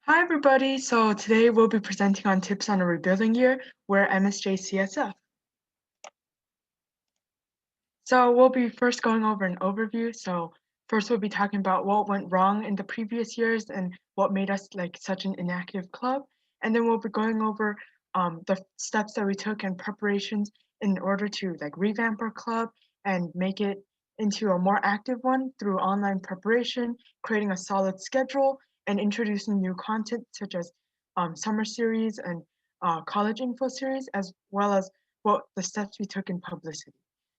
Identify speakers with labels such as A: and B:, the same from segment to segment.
A: Hi everybody, so today we'll be presenting on tips on a rebuilding year, we're MSJ CSF. So we'll be first going over an overview. So first we'll be talking about what went wrong in the previous years and what made us like such an inactive club. And then we'll be going over the steps that we took and preparations in order to like revamp our club and make it into a more active one through online preparation, creating a solid schedule, and introducing new content such as summer series and college info series, as well as what the steps we took in publicity.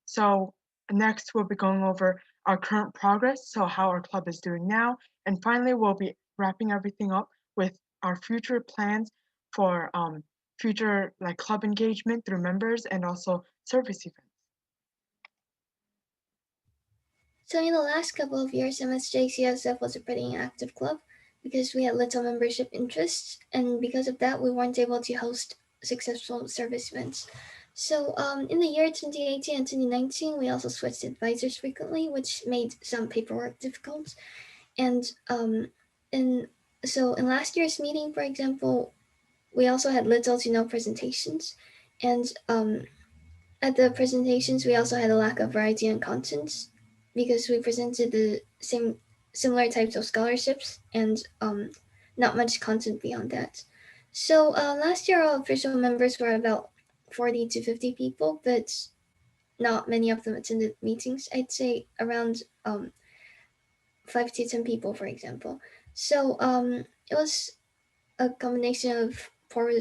A: So next, we'll be going over our current progress, so how our club is doing now, and finally, we'll be wrapping everything up with our future plans for future like club engagement through members and also service events.
B: So in the last couple of years, MSJ CSF was a pretty inactive club because we had little membership interest, and because of that, we weren't able to host successful service events. So in the year 2018 and 2019, we also switched advisors frequently, which made some paperwork difficult. And in in last year's meeting, for example, we also had little to no presentations, and at the presentations, we also had a lack of variety and content because we presented the similar types of scholarships and not much content beyond that. So last year, our official members were about 40 to 50 people, but not many of them attended meetings. I'd say around 5 to 10 people, for example. So it was a combination of poor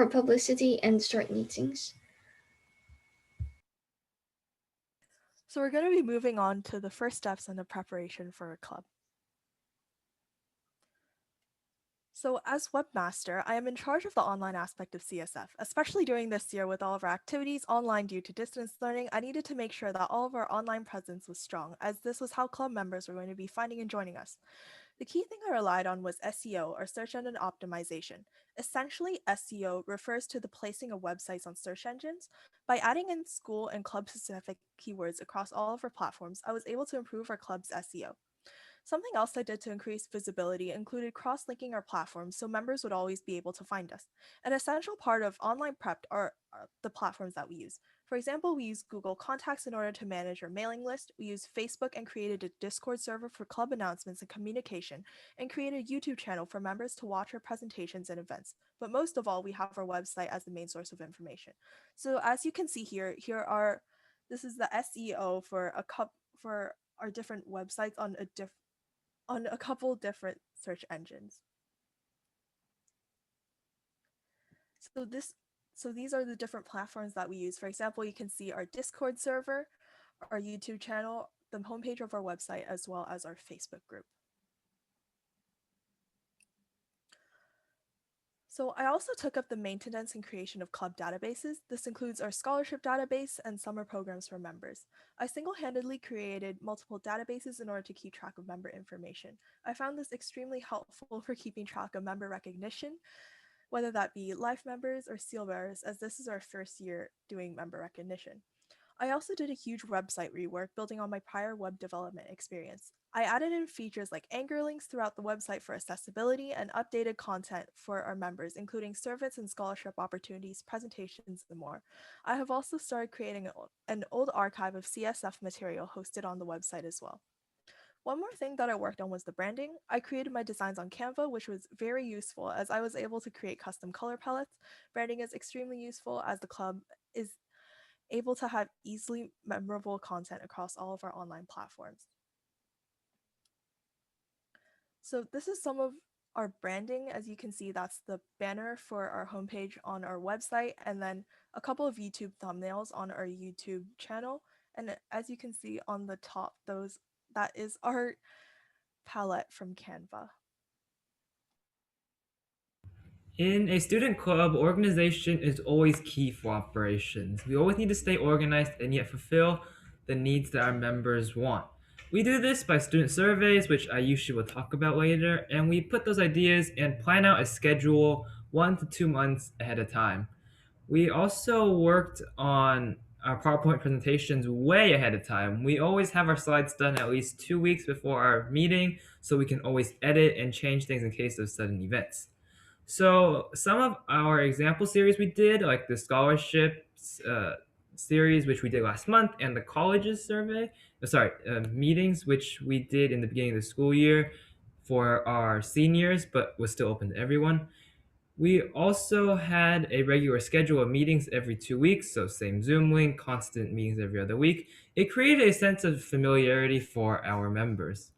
B: publicity and short meetings.
C: So we're going to be moving on to the first steps in the preparation for a club. So as webmaster, I am in charge of the online aspect of CSF, especially during this year with all of our activities online due to distance learning. I needed to make sure that all of our online presence was strong, as this was how club members were going to be finding and joining us. The key thing I relied on was SEO, or search engine optimization. Essentially, SEO refers to the placing of websites on search engines. By adding in school and club specific keywords across all of our platforms, I was able to improve our club's SEO. Something else I did to increase visibility included cross-linking our platforms so members would always be able to find us. An essential part of online prep are the platforms that we use. For example, we use Google Contacts in order to manage our mailing list. We use Facebook and created a Discord server for club announcements and communication, and created a YouTube channel for members to watch our presentations and events. But most of all, we have our website as the main source of information. So as you can see here, this is the SEO for for our different websites on a couple different search engines. So these are the different platforms that we use. For example, you can see our Discord server, our YouTube channel, the homepage of our website, as well as our Facebook group. So I also took up the maintenance and creation of club databases. This includes our scholarship database and summer programs for members. I single-handedly created multiple databases in order to keep track of member information. I found this extremely helpful for keeping track of member recognition, whether that be life members or seal bearers, as this is our first year doing member recognition. I also did a huge website rework building on my prior web development experience. I added in features like anchor links throughout the website for accessibility and updated content for our members, including service and scholarship opportunities, presentations, and more. I have also started creating an old archive of CSF material hosted on the website as well. One more thing that I worked on was the branding. I created my designs on Canva, which was very useful as I was able to create custom color palettes. Branding is extremely useful as the club is able to have easily memorable content across all of our online platforms. So this is some of our branding. As you can see, that's the banner for our homepage on our website, and then a couple of YouTube thumbnails on our YouTube channel. And as you can see on the top, that is our palette from Canva.
D: In a student club, organization is always key for operations. We always need to stay organized and yet fulfill the needs that our members want. We do this by student surveys, which I usually will talk about later, and we put those ideas and plan out a schedule 1 to 2 months ahead of time. We also worked on our PowerPoint presentations way ahead of time. We always have our slides done at least 2 weeks before our meeting, so we can always edit and change things in case of sudden events. So some of our example series we did, like the scholarships series, which we did last month, and the colleges survey, meetings, which we did in the beginning of the school year for our seniors, but was still open to everyone. We also had a regular schedule of meetings every 2 weeks, so same Zoom link, constant meetings every other week. It created a sense of familiarity for our members.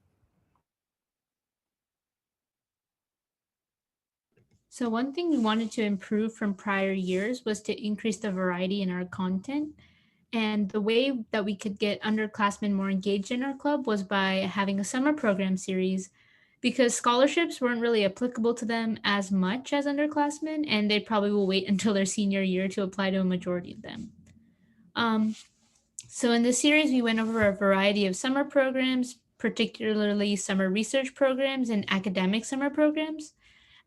E: So one thing we wanted to improve from prior years was to increase the variety in our content. And the way that we could get underclassmen more engaged in our club was by having a summer program series, because scholarships weren't really applicable to them as much as underclassmen, and they probably will wait until their senior year to apply to a majority of them. So in this series, we went over a variety of summer programs, particularly summer research programs and academic summer programs.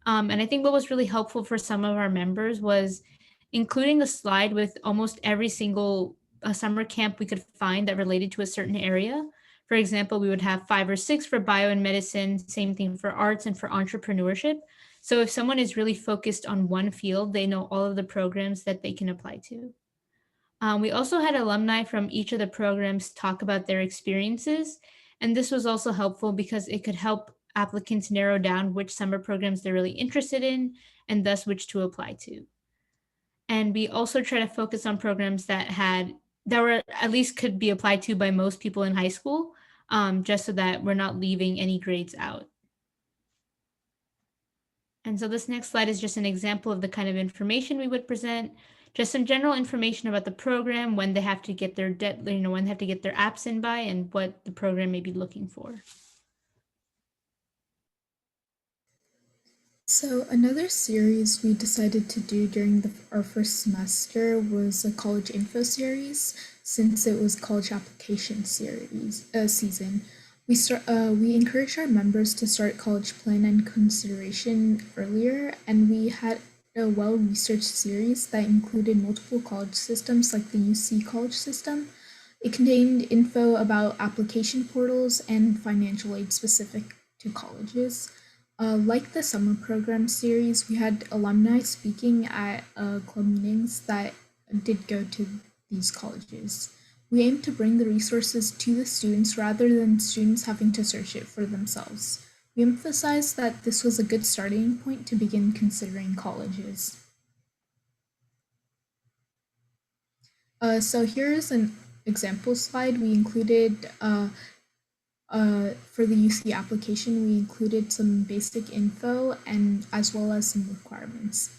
E: And I think what was really helpful for some of our members was including the slide with almost every single summer camp we could find that related to a certain area. For example, we would have 5 or 6 for bio and medicine, same thing for arts and for entrepreneurship. So if someone is really focused on one field, they know all of the programs that they can apply to. We also had alumni from each of the programs talk about their experiences. And this was also helpful because it could help applicants narrow down which summer programs they're really interested in and thus which to apply to. And we also try to focus on programs that were at least could be applied to by most people in high school, just so that we're not leaving any grades out. And so this next slide is just an example of the kind of information we would present. Just some general information about the program, when they have to get their when they have to get their apps in by, and what the program may be looking for.
F: So another series we decided to do during our first semester was a college info series, since it was college application season. We encouraged our members to start college plan and consideration earlier, and we had a well-researched series that included multiple college systems like the UC college system. It contained info about application portals and financial aid specific to colleges. Like the summer program series, we had alumni speaking at club meetings that did go to these colleges. We aim to bring the resources to the students rather than students having to search it for themselves. We emphasized that this was a good starting point to begin considering colleges. So here's an example slide. We included for the UC application, we included some basic info and as well as some requirements.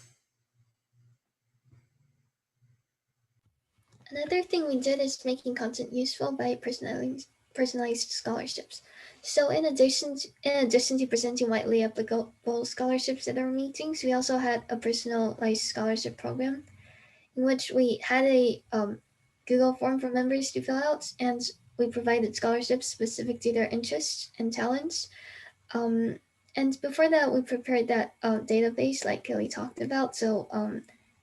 B: Another thing we did is making content useful by personalized scholarships. So in addition to presenting widely applicable scholarships at our meetings, we also had a personalized scholarship program in which we had a Google form for members to fill out, and we provided scholarships specific to their interests and talents. And before that, we prepared that database like Kelly talked about, so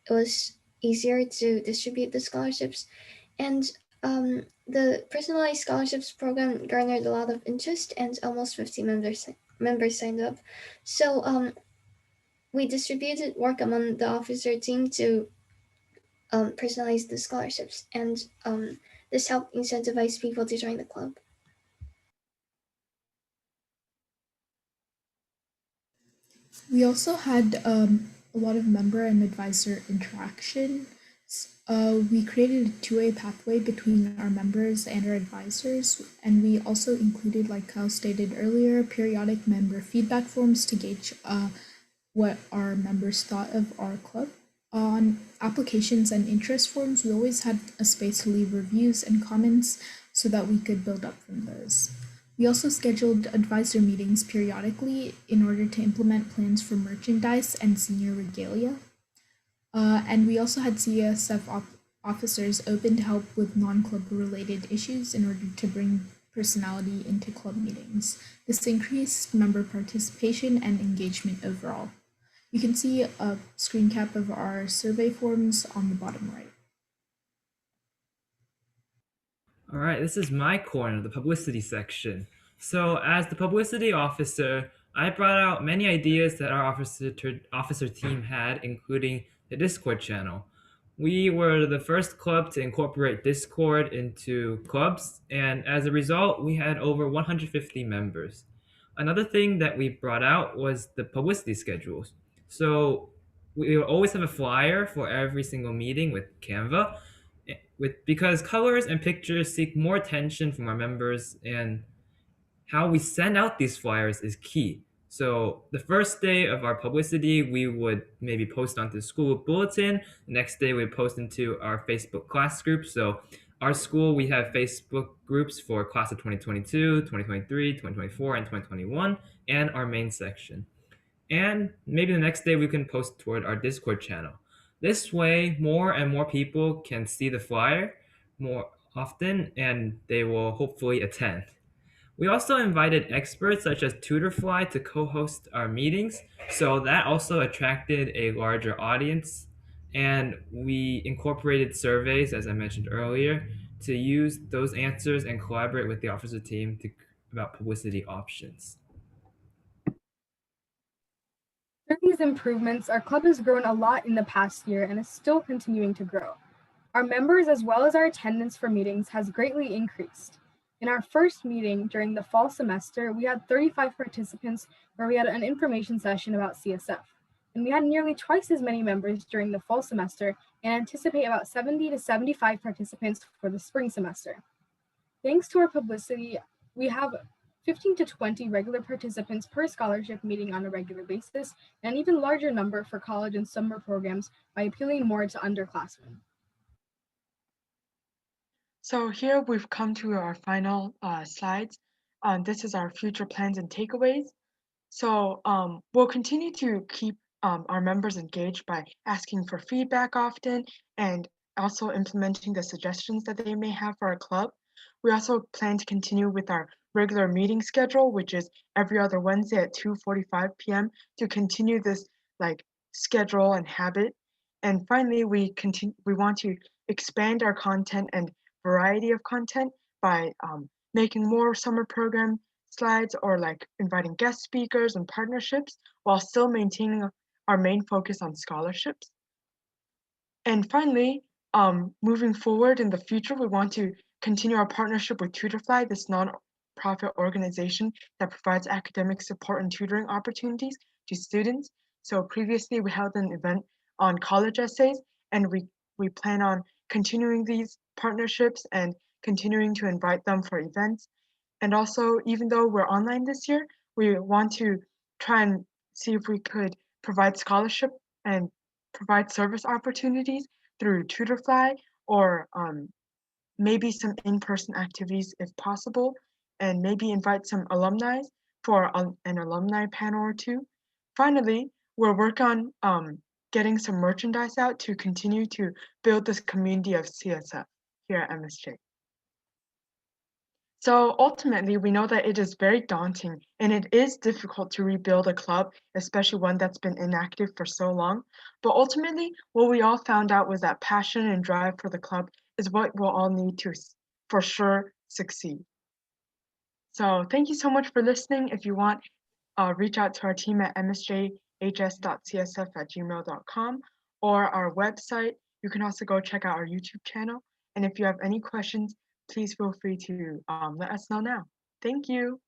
B: it was easier to distribute the scholarships. And the personalized scholarships program garnered a lot of interest, and almost 50 members signed up. So we distributed work among the officer team to personalize the scholarships, and this helped incentivize people to join the club.
F: We also had a lot of member and advisor interaction. We created a two-way pathway between our members and our advisors, and we also included, like Kyle stated earlier, periodic member feedback forms to gauge what our members thought of our club. On applications and interest forms, we always had a space to leave reviews and comments so that we could build up from those. We also scheduled advisor meetings periodically in order to implement plans for merchandise and senior regalia. And we also had CSF officers open to help with non-club related issues in order to bring personality into club meetings. This increased member participation and engagement overall. You can see a screen cap of our survey forms on the bottom right.
D: All right, this is my corner, the publicity section. So, as the publicity officer, I brought out many ideas that our officer team had, including the Discord channel. We were the first club to incorporate Discord into clubs, and as a result, we had over 150 members. Another thing that we brought out was the publicity schedules. So, we will always have a flyer for every single meeting with Canva, because colors and pictures seek more attention from our members, and how we send out these flyers is key. So the first day of our publicity, we would maybe post onto the school bulletin. The next day, we post into our Facebook class group. So our school, we have Facebook groups for class of 2022, 2023, 2024, and 2021, and our main section. And maybe the next day we can post toward our Discord channel. This way, more and more people can see the flyer more often, and they will hopefully attend. We also invited experts such as Tutorfly to co-host our meetings, so that also attracted a larger audience. And we incorporated surveys, as I mentioned earlier, to use those answers and collaborate with the officer team about publicity options.
G: Through these improvements, our club has grown a lot in the past year and is still continuing to grow. Our members as well as our attendance for meetings has greatly increased. In our first meeting during the fall semester, we had 35 participants where we had an information session about CSF. And we had nearly twice as many members during the fall semester and anticipate about 70 to 75 participants for the spring semester. Thanks to our publicity, we have 15 to 20 regular participants per scholarship meeting on a regular basis, and an even larger number for college and summer programs by appealing more to underclassmen.
A: So here we've come to our final slides. This is our future plans and takeaways. So we'll continue to keep our members engaged by asking for feedback often and also implementing the suggestions that they may have for our club. We also plan to continue with our regular meeting schedule, which is every other Wednesday at 2:45 p.m. to continue this like schedule and habit. And finally, we want to expand our content and variety of content by making more summer program slides or like inviting guest speakers and partnerships while still maintaining our main focus on scholarships. And finally, moving forward in the future, we want to continue our partnership with Tutorfly, this non-profit organization that provides academic support and tutoring opportunities to students. So previously we held an event on college essays, and we plan on continuing these partnerships and continuing to invite them for events. And also, even though we're online this year, we want to try and see if we could provide scholarship and provide service opportunities through Tutorfly or maybe some in-person activities if possible, and maybe invite some alumni for an alumni panel or two. Finally, we'll work on getting some merchandise out to continue to build this community of CSF here at MSJ. So ultimately, we know that it is very daunting and it is difficult to rebuild a club, especially one that's been inactive for so long. But ultimately, what we all found out was that passion and drive for the club is what we'll all need to, for sure, succeed. So thank you so much for listening. If you want, reach out to our team at msjhs.csf@gmail.com or our website. You can also go check out our YouTube channel. And if you have any questions, please feel free to let us know now. Thank you.